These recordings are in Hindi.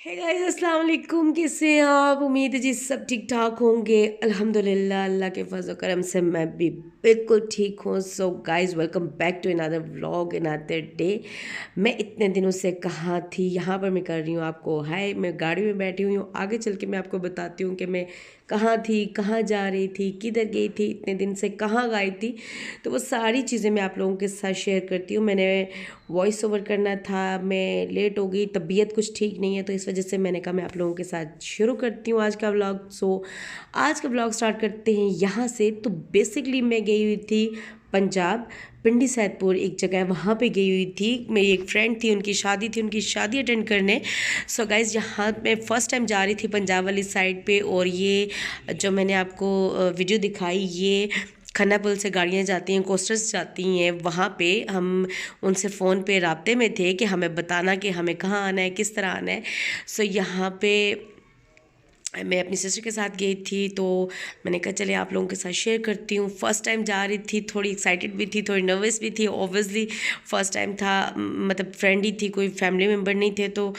हे गाइस अस्सलाम वालेकुम। कैसे हैं आप? उम्मीद है जी सब ठीक ठाक होंगे। अल्हम्दुलिल्लाह अल्लाह के फजल करम से मैं भी बिल्कुल ठीक हूँ। So guys welcome back to another vlog another day. मैं इतने दिनों से कहाँ थी, यहाँ पर मैं कर रही हूँ आपको हाय। मैं गाड़ी में बैठी हुई हूँ, आगे चल के मैं आपको बताती हूँ कि मैं कहाँ थी, कहाँ जा रही थी, किधर गई थी, इतने दिन से कहाँ गायब थी। तो वो सारी चीज़ें मैं आप लोगों के साथ शेयर करती हूँ। मैंने वॉइस ओवर करना था, मैं लेट हो गई, तबीयत कुछ ठीक नहीं है, तो इस वजह से मैंने कहा मैं आप लोगों के साथ शुरू करती हूँ आज का व्लॉग। सो आज का व्लॉग स्टार्ट करते हैं यहाँ से। तो बेसिकली मैं गई हुई थी पंजाब, पिंडी सैदपुर एक जगह है, वहाँ पे गई हुई थी। मेरी एक फ्रेंड थी, उनकी शादी थी, उनकी शादी अटेंड करने। सो गाइज़ यहाँ मैं फ़र्स्ट टाइम जा रही थी पंजाब वाली साइड पे। और ये जो मैंने आपको वीडियो दिखाई, ये खन्ना पुल से गाड़ियाँ जाती हैं, कोस्टर्स जाती हैं, वहाँ पे हम उनसे फ़ोन पे राब्ते में थे कि हमें बताना कि हमें कहाँ आना है, किस तरह आना है। सो यहाँ पे मैं अपनी सिस्टर के साथ गई थी, तो मैंने कहा चले आप लोगों के साथ शेयर करती हूँ। फ़र्स्ट टाइम जा रही थी, थोड़ी एक्साइटेड भी थी, थोड़ी नर्वस भी थी। ऑब्वियसली फ़र्स्ट टाइम था, मतलब फ्रेंड ही थी, कोई फैमिली मेम्बर नहीं थे। तो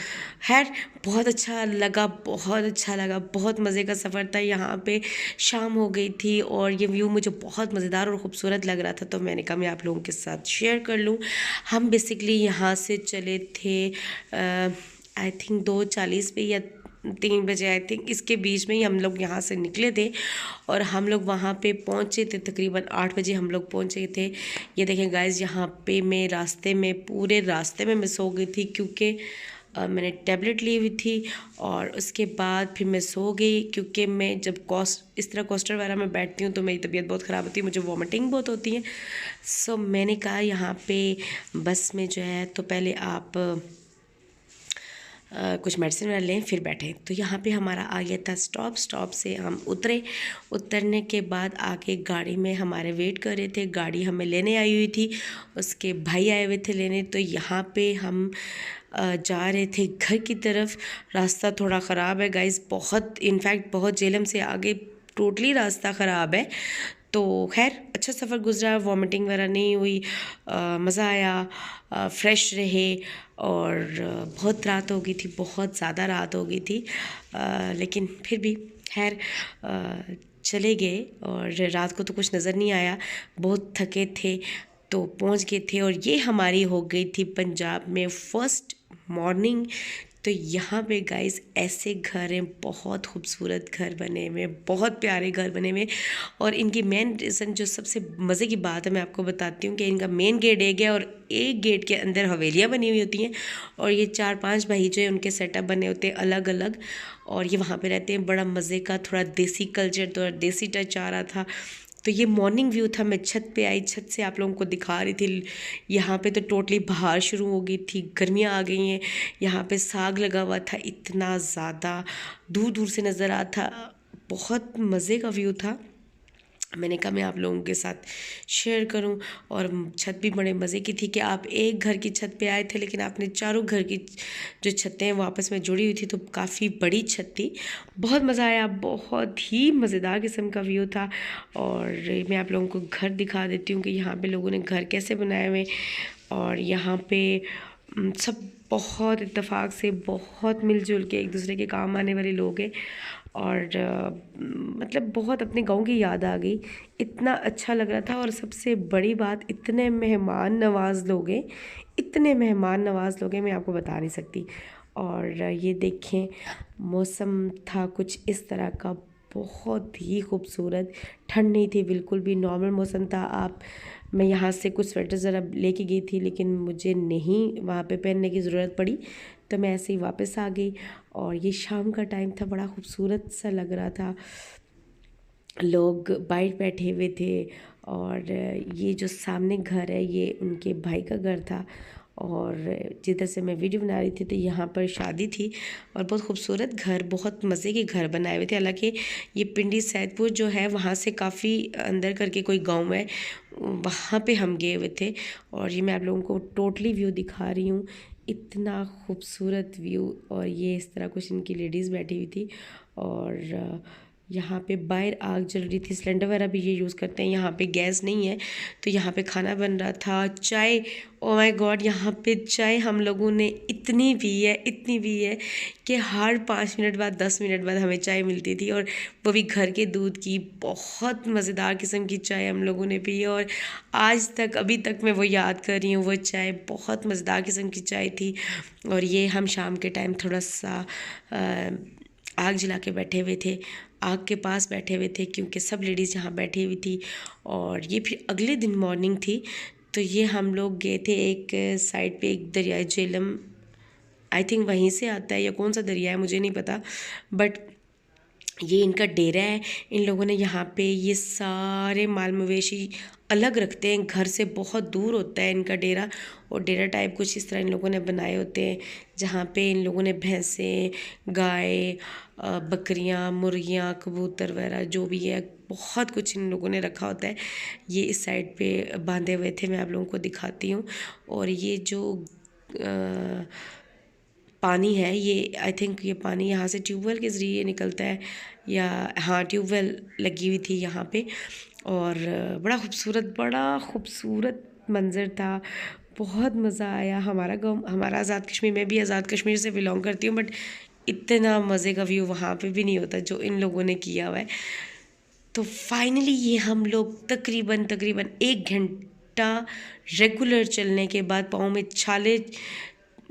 खैर बहुत अच्छा लगा, बहुत अच्छा लगा, बहुत मज़े का सफ़र था। यहाँ पे शाम हो गई थी और ये व्यू मुझे बहुत मज़ेदार और ख़ूबसूरत लग रहा था, तो मैंने कहा मैं आप लोगों के साथ शेयर कर लूँ। हम बेसिकली यहाँ से चले थे आई थिंक 2:40 पे या 3 बजे, आई थिंक इसके बीच में ही हम लोग यहाँ से निकले थे। और हम लोग वहाँ पे पहुँचे थे तकरीबन 8 बजे हम लोग पहुँचे थे। ये देखें गाइस, यहाँ पे मैं रास्ते में, पूरे रास्ते में मैं सो गई थी, क्योंकि मैंने टैबलेट ली हुई थी। और उसके बाद फिर मैं सो गई, क्योंकि मैं जब इस तरह कोस्टर वगैरह में बैठती हूँ तो मेरी तबीयत बहुत ख़राब होती है, मुझे वॉमिटिंग बहुत होती है। सो मैंने कहा यहाँ पे बस में जो है, तो पहले आप कुछ मेडिसिन वगैरह लें फिर बैठें। तो यहाँ पे हमारा आ गया था स्टॉप से हम उतरे। उतरने के बाद आके गाड़ी में हमारे वेट कर रहे थे, गाड़ी हमें लेने आई हुई थी, उसके भाई आए हुए थे लेने। तो यहाँ पे हम जा रहे थे घर की तरफ। रास्ता थोड़ा ख़राब है गाइस, बहुत, इनफैक्ट बहुत जेलम से आगे टोटली रास्ता ख़राब है। तो खैर अच्छा सफ़र गुजरा, वॉमिटिंग वगैरह नहीं हुई, मज़ा आया, फ्रेश रहे। और बहुत रात हो गई थी, बहुत ज़्यादा रात हो गई थी, लेकिन फिर भी खैर चले गए। और रात को तो कुछ नज़र नहीं आया, बहुत थके थे तो पहुंच गए थे। और ये हमारी हो गई थी पंजाब में फ़र्स्ट मॉर्निंग। तो यहाँ पे गाइस ऐसे घर हैं, बहुत खूबसूरत घर बने हुए, बहुत प्यारे घर बने हुए। और इनकी मेन रीज़न, जो सबसे मज़े की बात है, मैं आपको बताती हूँ कि इनका मेन गेट एक है और एक गेट के अंदर हवेलियाँ बनी हुई होती हैं। और ये 4-5 भाई जो है उनके सेटअप बने होते हैं अलग अलग, और ये वहाँ पे रहते हैं। बड़ा मज़े का, थोड़ा देसी कल्चर, थोड़ा देसी टच आ रहा था। तो ये मॉर्निंग व्यू था। मैं छत पे आई, छत से आप लोगों को दिखा रही थी। यहाँ पे तो टोटली बाहर शुरू हो गई थी, गर्मियाँ आ गई हैं। यहाँ पे साग लगा हुआ था, इतना ज़्यादा दूर दूर से नज़र आता था, बहुत मज़े का व्यू था। मैंने कहा मैं आप लोगों के साथ शेयर करूं। और छत भी बड़े मज़े की थी कि आप एक घर की छत पे आए थे, लेकिन आपने चारों घर की जो छतें हैं वो आपस में जुड़ी हुई थी, तो काफ़ी बड़ी छत थी। बहुत मज़ा आया, बहुत ही मज़ेदार किस्म का व्यू था। और मैं आप लोगों को घर दिखा देती हूँ कि यहाँ पे लोगों ने घर कैसे बनाए हुए। और यहाँ पे सब बहुत इत्तेफाक से, बहुत मिलजुल के एक दूसरे के काम आने वाले लोग हैं। और मतलब बहुत अपने गांव की याद आ गई, इतना अच्छा लग रहा था। और सबसे बड़ी बात, इतने मेहमान नवाज लोग हैं, इतने मेहमान नवाज लोग हैं, मैं आपको बता नहीं सकती। और ये देखें, मौसम था कुछ इस तरह का, बहुत ही खूबसूरत। ठंड नहीं थी बिल्कुल भी, नॉर्मल मौसम था। मैं यहाँ से कुछ स्वेटर ज़रा लेके गई थी, लेकिन मुझे नहीं वहाँ पे पहनने की ज़रूरत पड़ी, तो मैं ऐसे ही वापस आ गई। और ये शाम का टाइम था, बड़ा खूबसूरत सा लग रहा था। लोग बाहर बैठे हुए थे। और ये जो सामने घर है, ये उनके भाई का घर था। और जिधर से मैं वीडियो बना रही थी, तो यहाँ पर शादी थी। और बहुत खूबसूरत घर, बहुत मज़े के घर बनाए हुए थे। हालांकि ये पिंडी सैदपुर जो है, वहाँ से काफ़ी अंदर करके कोई गांव है, वहाँ पे हम गए हुए थे। और ये मैं आप लोगों को टोटली व्यू दिखा रही हूँ, इतना खूबसूरत व्यू। और ये इस तरह कुछ इनकी लेडीज़ बैठी हुई थी। और यहाँ पे बाहर आग जल रही थी, सिलेंडर वगैरह भी ये यूज़ करते हैं। यहाँ पे गैस नहीं है तो यहाँ पे खाना बन रहा था। चाय, ओ माय गॉड, यहाँ पे चाय हम लोगों ने इतनी पी है कि हर 5 मिनट बाद 10 मिनट बाद हमें चाय मिलती थी, और वो भी घर के दूध की। बहुत मज़ेदार किस्म की चाय हम लोगों ने पी है, और आज तक अभी तक मैं वो याद कर रही हूँ। वो चाय बहुत मज़ेदार किस्म की चाय थी। और ये हम शाम के टाइम थोड़ा सा आग जला के बैठे हुए थे, आग के पास बैठे हुए थे, क्योंकि सब लेडीज़ यहाँ बैठी हुई थी। और ये फिर अगले दिन मॉर्निंग थी, तो ये हम लोग गए थे एक साइड पे, एक दरिया झेलम, आई थिंक वहीं से आता है, या कौन सा दरिया है मुझे नहीं पता, बट ये इनका डेरा है। इन लोगों ने यहाँ पे ये सारे माल मवेशी अलग रखते हैं, घर से बहुत दूर होता है इनका डेरा, और डेरा टाइप कुछ इस तरह इन लोगों ने बनाए होते हैं, जहाँ पे इन लोगों ने भैंसें, गाय, बकरियाँ, मुर्गियाँ, कबूतर वगैरह जो भी है, बहुत कुछ इन लोगों ने रखा होता है। ये इस साइड पे बांधे हुए थे, मैं आप लोगों को दिखाती हूँ। और ये जो पानी है, ये आई थिंक ये पानी यहाँ से ट्यूबवेल के ज़रिए निकलता है, या हाँ, ट्यूबवेल लगी हुई थी यहाँ पे। और बड़ा खूबसूरत मंज़र था, बहुत मज़ा आया। हमारा गाँव, हमारा आज़ाद कश्मीर, मैं भी आज़ाद कश्मीर से बिलोंग करती हूँ, बट इतना मज़े का व्यू वहाँ पे भी नहीं होता जो इन लोगों ने किया हुआ है। तो फाइनली ये हम लोग तकरीबन 1 घंटा रेगुलर चलने के बाद पाँव में छाले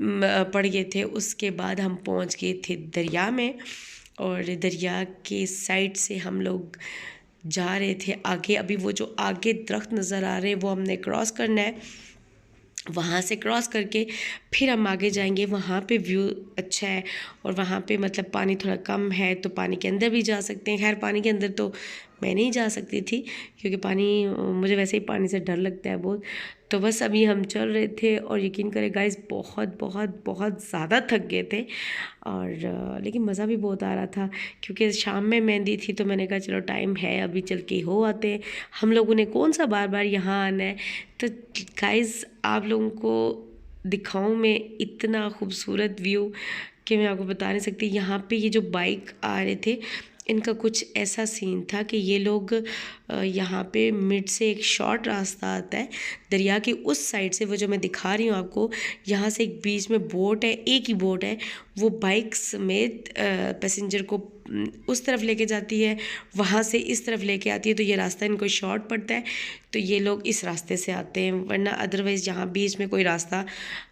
पड़ गए थे। उसके बाद हम पहुंच गए थे दरिया में, और दरिया के साइड से हम लोग जा रहे थे आगे। अभी वो जो आगे दरख्त नज़र आ रहे हैं वो हमने क्रॉस करना है, वहाँ से क्रॉस करके फिर हम आगे जाएंगे। वहाँ पे व्यू अच्छा है, और वहाँ पे मतलब पानी थोड़ा कम है, तो पानी के अंदर भी जा सकते हैं। खैर, पानी के अंदर तो मैं नहीं जा सकती थी, क्योंकि पानी, मुझे वैसे ही पानी से डर लगता है बहुत। तो बस अभी हम चल रहे थे, और यकीन करें गाइस, बहुत बहुत बहुत ज़्यादा थक गए थे। और लेकिन मज़ा भी बहुत आ रहा था, क्योंकि शाम में मेहंदी थी, तो मैंने कहा चलो टाइम है, अभी चल के हो आते हैं। हम लोगों ने कौन सा बार बार यहाँ आना है। तो गाइस, आप लोगों को दिखाऊं मैं इतना खूबसूरत व्यू कि मैं आपको बता नहीं सकती। यहाँ पे ये जो बाइक आ रहे थे, इनका कुछ ऐसा सीन था कि ये लोग यहाँ पे मिड से एक शॉर्ट रास्ता आता है दरिया की उस साइड से, वो जो मैं दिखा रही हूँ आपको, यहाँ से एक बीच में बोट है, एक ही बोट है, वो बाइक समेत पैसेंजर को उस तरफ लेके जाती है, वहाँ से इस तरफ लेके आती है। तो ये रास्ता इनको शॉर्ट पड़ता है, तो ये लोग इस रास्ते से आते हैं, वरना अदरवाइज़ यहाँ बीच में कोई रास्ता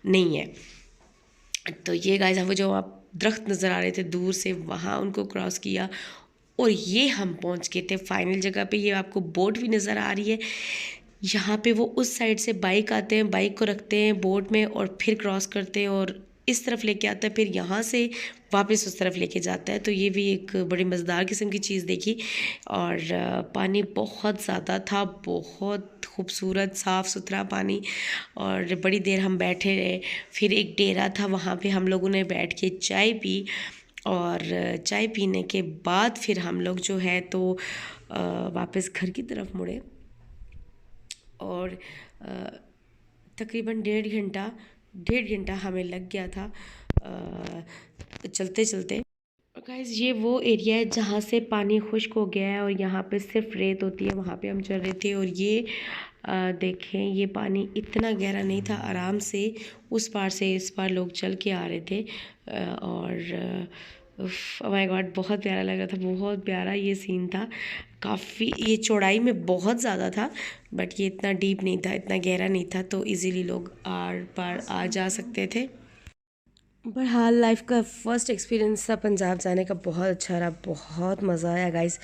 नहीं है। तो ये गाइस, वो जो आप दरख्त नज़र आ रहे थे दूर से, वहाँ उनको क्रॉस किया, और ये हम पहुँच गए थे फाइनल जगह पे। ये आपको बोट भी नज़र आ रही है। यहाँ पे वो उस साइड से बाइक आते हैं, बाइक को रखते हैं बोट में, और फिर क्रॉस करते हैं, और इस तरफ लेके आता है, फिर यहाँ से वापस उस तरफ लेके जाता है। तो ये भी एक बड़ी मज़ेदार किस्म की चीज़ देखी। और पानी बहुत ज़्यादा था, बहुत खूबसूरत साफ़ सुथरा पानी। और बड़ी देर हम बैठे रहे, फिर एक डेरा था, वहाँ पे हम लोगों ने बैठ के चाय पी, और चाय पीने के बाद फिर हम लोग जो है तो वापस घर की तरफ मुड़े। और तकरीबन 1.5 घंटा हमें लग गया था चलते चलते। गाइस, ये वो एरिया है जहाँ से पानी खुश्क हो गया है, और यहाँ पे सिर्फ रेत होती है, वहाँ पे हम चल रहे थे। और ये देखें, ये पानी इतना गहरा नहीं था, आराम से उस पार से इस पार लोग चल के आ रहे थे। और ओह माय गॉड, बहुत प्यारा लग रहा था, बहुत प्यारा ये सीन था। काफ़ी ये चौड़ाई में बहुत ज़्यादा था, बट ये इतना डीप नहीं था, इतना गहरा नहीं था, तो इजीली लोग आर पार आ जा सकते थे। बहरहाल लाइफ का फ़र्स्ट एक्सपीरियंस था पंजाब जाने का, बहुत अच्छा रहा, बहुत मज़ा आया गाइस।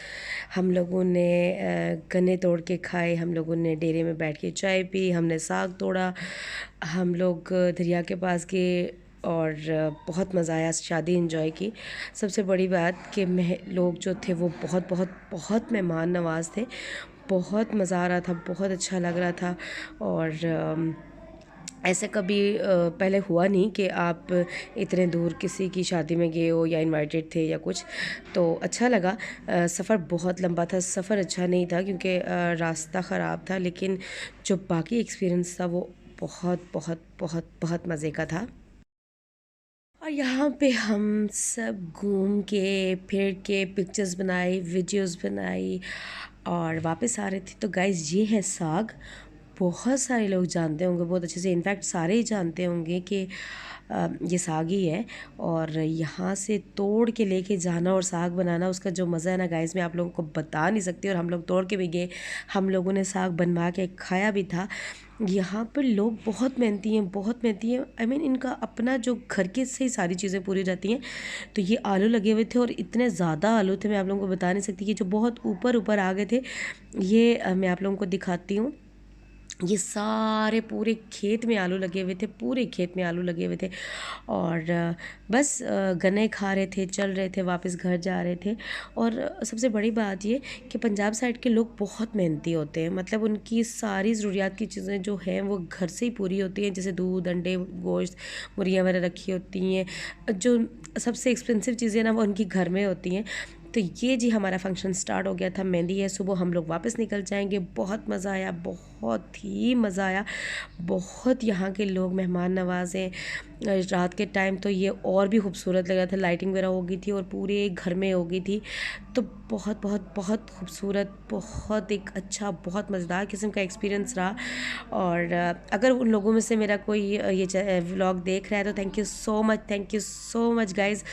हम लोगों ने गन्ने तोड़ के खाए, हम लोगों ने डेरे में बैठ के चाय पी, हमने साग तोड़ा, हम लोग दरिया के पास गए, और बहुत मज़ा आया, शादी एंजॉय की। सबसे बड़ी बात कि लोग जो थे वो बहुत बहुत बहुत मेहमान नवाज थे, बहुत मज़ा आ रहा था, बहुत अच्छा लग रहा था। और ऐसे कभी पहले हुआ नहीं कि आप इतने दूर किसी की शादी में गए हो, या इनवाइटेड थे या कुछ, तो अच्छा लगा। सफ़र बहुत लंबा था, सफ़र अच्छा नहीं था क्योंकि रास्ता ख़राब था, लेकिन जो बाकी एक्सपीरियंस था वो बहुत बहुत बहुत बहुत मज़े का था। और यहाँ पे हम सब घूम के फिर के पिक्चर्स बनाई, वीडियोस बनाई और वापस आ रहे थे। तो गाइज़ ये है साग। बहुत सारे लोग जानते होंगे बहुत अच्छे से, इनफैक्ट सारे ही जानते होंगे कि ये साग ही है। और यहाँ से तोड़ के लेके जाना और साग बनाना, उसका जो मज़ा है ना गाइज़, मैं आप लोगों को बता नहीं सकती। और हम लोग तोड़ के भी गए, हम लोगों ने साग बनवा के खाया भी था। यहाँ पर लोग बहुत मेहनती हैं, बहुत मेहनती हैं। आई मीन इनका अपना जो घर के से ही सारी चीज़ें पूरी हो जाती हैं। तो ये आलू लगे हुए थे और इतने ज़्यादा आलू थे, मैं आप लोगों को बता नहीं सकती कि जो बहुत ऊपर ऊपर आ गए थे। ये मैं आप लोगों को दिखाती हूँ। ये सारे पूरे खेत में आलू लगे हुए थे, पूरे खेत में आलू लगे हुए थे। और बस गन्ने खा रहे थे, चल रहे थे, वापस घर जा रहे थे। और सबसे बड़ी बात ये कि पंजाब साइड के लोग बहुत मेहनती होते हैं। मतलब उनकी सारी ज़रूरियात की चीज़ें जो हैं वो घर से ही पूरी होती हैं। जैसे दूध, अंडे, गोश्त, मुर्गियाँ वगैरह रखी होती हैं। जो सबसे एक्सपेंसिव चीज़ें ना वो उनकी घर में होती हैं। तो ये जी हमारा फंक्शन स्टार्ट हो गया था, मेहंदी है, सुबह हम लोग वापस निकल जाएंगे। बहुत मज़ा आया, बहुत ही मज़ा आया। बहुत यहाँ के लोग मेहमान नवाज हैं। रात के टाइम तो ये और भी खूबसूरत लग रहा था, लाइटिंग वगैरह हो गई थी और पूरे घर में हो गई थी। तो बहुत बहुत बहुत खूबसूरत, बहुत एक अच्छा, बहुत मज़ेदार किस्म का एक्सपीरियंस रहा। और अगर उन लोगों में से मेरा कोई ये व्लॉग देख रहा है तो thank you so much, thank you so much guys.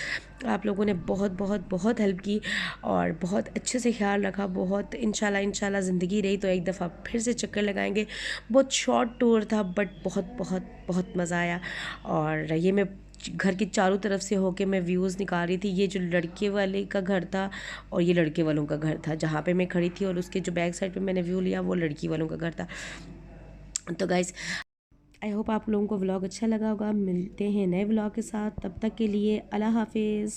आप लोगों ने बहुत बहुत बहुत हेल्प की और बहुत अच्छे से ख्याल रखा। बहुत इंशाल्लाह इंशाल्लाह ज़िंदगी रही तो एक दफ़ा फिर से चक्कर लगाएंगे। बहुत शॉर्ट टूर था बट बहुत बहुत बहुत मज़ा आया। और ये मैं घर के चारों तरफ से होके मैं व्यूज़ निकाल रही थी। ये जो लड़के वाले का घर था और ये लड़के वालों का घर था जहाँ पे मैं खड़ी थी, और उसके जो बैक साइड पे मैंने व्यू लिया वो लड़की वालों का घर था। तो गाइज़ आई होप आप लोगों को व्लॉग अच्छा लगा होगा। मिलते हैं नए व्लॉग के साथ, तब तक के लिए अल्लाह हाफिज़।